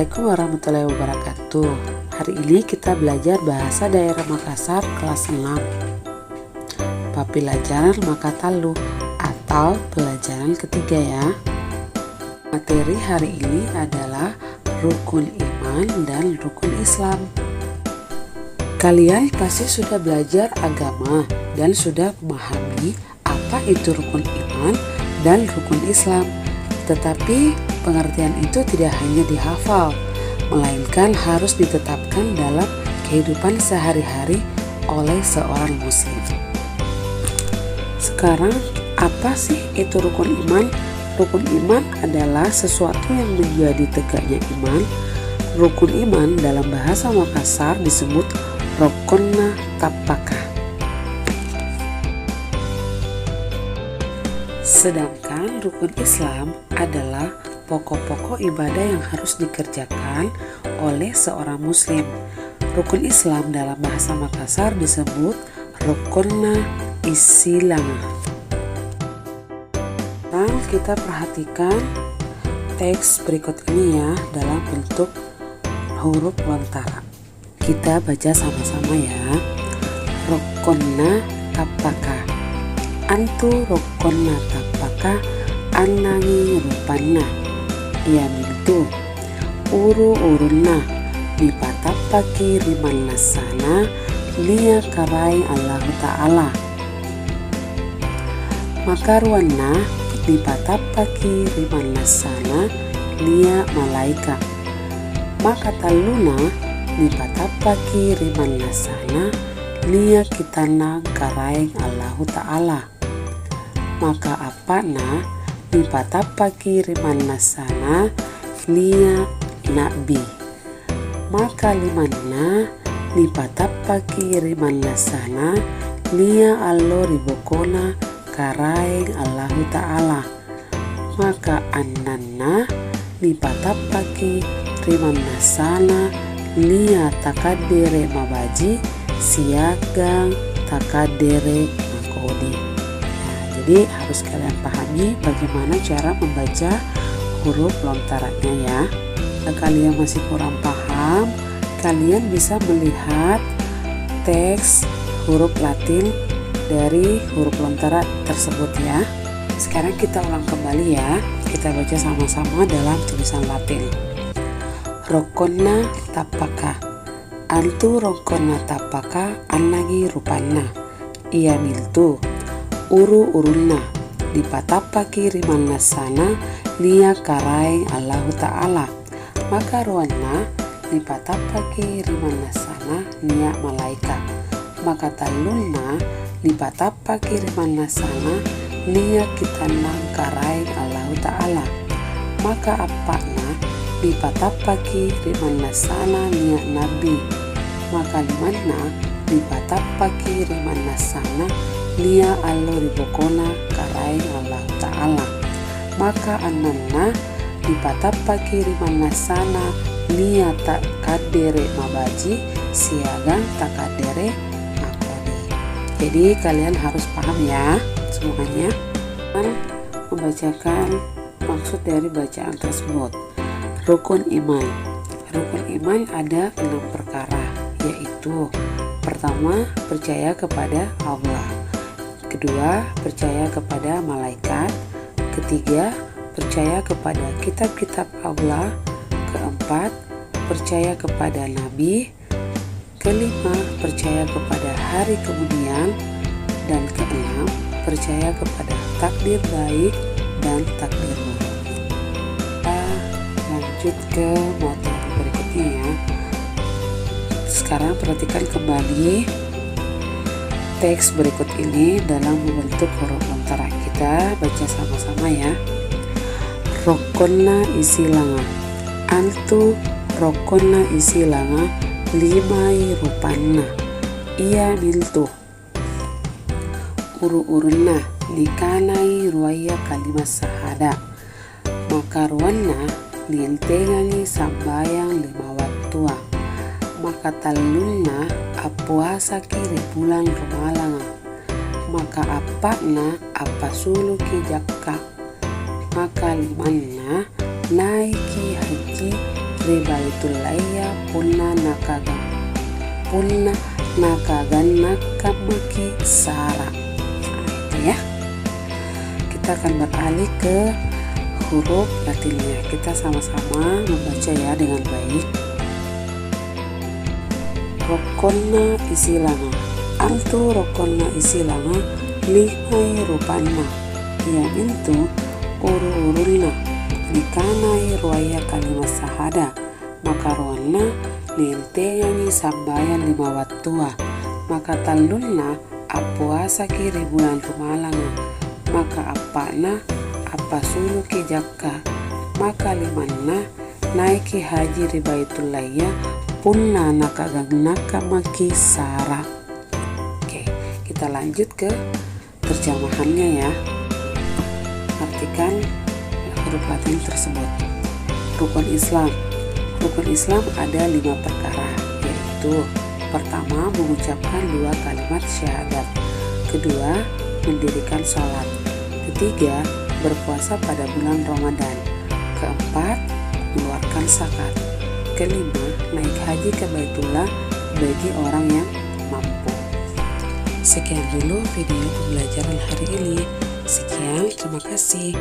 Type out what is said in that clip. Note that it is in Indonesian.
Assalamualaikum warahmatullahi wabarakatuh. Hari ini kita belajar bahasa daerah Makassar kelas 6. Pembelajaran Makatalu atau pelajaran ketiga ya. Materi hari ini adalah rukun iman dan rukun Islam. Kalian pasti sudah belajar agama dan sudah memahami apa itu rukun iman dan rukun Islam. Tetapi pengertian itu tidak hanya dihafal, melainkan harus ditetapkan dalam kehidupan sehari-hari oleh seorang muslim. Sekarang, apa sih itu rukun iman? Rukun iman adalah sesuatu yang menjadi tegaknya iman. Rukun iman dalam bahasa Makassar disebut rokonna tapaka. Sedangkan rukun Islam adalah pokok-pokok ibadah yang harus dikerjakan oleh seorang muslim. Rukun Islam dalam bahasa Makassar disebut rukonna isilang. Sekarang kita perhatikan teks berikut ini ya dalam bentuk huruf lontara. Kita baca sama-sama ya. Rukonna tapaka. Antu rokonna tapaka anangi rupanna ia mintu uru urunna dipatapaki riman nasana lia karai Allah Ta'ala makaruanna dipatapaki riman nasana lia malaika makataluna dipatapaki riman nasana lia kitana karai Allah Ta'ala maka apana dipatapaki riman nasana lia nabi maka limanna dipatapaki riman nasana lia allo ribokona karaeng Allah Ta'ala maka annanna dipatapaki riman nasana lia takadere mabaji siagang takadere makodi. Jadi harus kalian pahami bagaimana cara membaca huruf lontaranya ya. Jika kalian masih kurang paham, kalian bisa melihat teks huruf Latin dari huruf lontara tersebut ya. Sekarang kita ulang kembali ya. Kita baca sama-sama dalam tulisan Latin. Rokonna tapaka. Antu rokonna tapaka anagi rupanna. Ia miltu. Uru urunna dipatapaki riman nasana lia karai Allah Ta'ala maka ruanna dipatapaki riman nasana lia malaika maka talunna dipatapaki riman nasana lia kitana karai Allah Ta'ala maka apana dipatapaki riman nasana lia nabi maka limanna dipatapaki riman nasana lia allo ribokona karai Allah Ta'ala maka ananna dipatapaki riman nasana lia takadere mabaji siagang takadere makodi. Jadi kalian harus paham ya semuanya. Dan membacakan maksud dari bacaan tersebut. Rukun iman. Rukun iman ada 6 perkara, yaitu pertama, percaya kepada Allah. Kedua, percaya kepada malaikat. Ketiga, percaya kepada kitab-kitab Allah. Keempat, percaya kepada nabi. Kelima, percaya kepada hari kemudian. Dan keenam, percaya kepada takdir baik dan takdir buruk. Kita lanjut ke materi berikutnya ya. Sekarang perhatikan kembali teks berikut ini dalam membentuk huruf lontara. Kita baca sama-sama ya. Rokonna isilanga. Antu rokonna isilanga limai rupanna. Ia miltu. Uru-urunna likanai ruaya kalimat sahada. Makaruanna lientengangi sambayang 5 waktua. Maka talunna apuasa kiri bulan rumalanga maka apakna apa suluki jakka maka limanna naiki haji ribaitullaya punna nakagannakamaki sara. Itu ya. Kita akan beralih ke huruf Latinnya. Kita sama-sama membaca ya dengan baik. Rokonna isilanga, antu rokonna isilanga lihai rupanna, yang itu uru-urulna nikanai ruaya kalimat sahada, maka ruanna nienteyani sambayan 5 wattua, maka tallunna apuasa kiri bulan rumalanga, maka apana apa suluki jakka, maka limanna naiki haji ribaitullaya punna nakagannakamaki sara. Oke, kita lanjut ke terjemahannya ya. Artikan huruf Latin tersebut. Rukun Islam. Rukun Islam ada 5 perkara, yaitu pertama mengucapkan 2 kalimat syahadat, kedua mendirikan sholat, ketiga berpuasa pada bulan Ramadan, keempat mengeluarkan zakat, kelima naik haji ke Baitullah bagi orang yang mampu. Sekian dulu video pembelajaran hari ini. Sekian, terima kasih.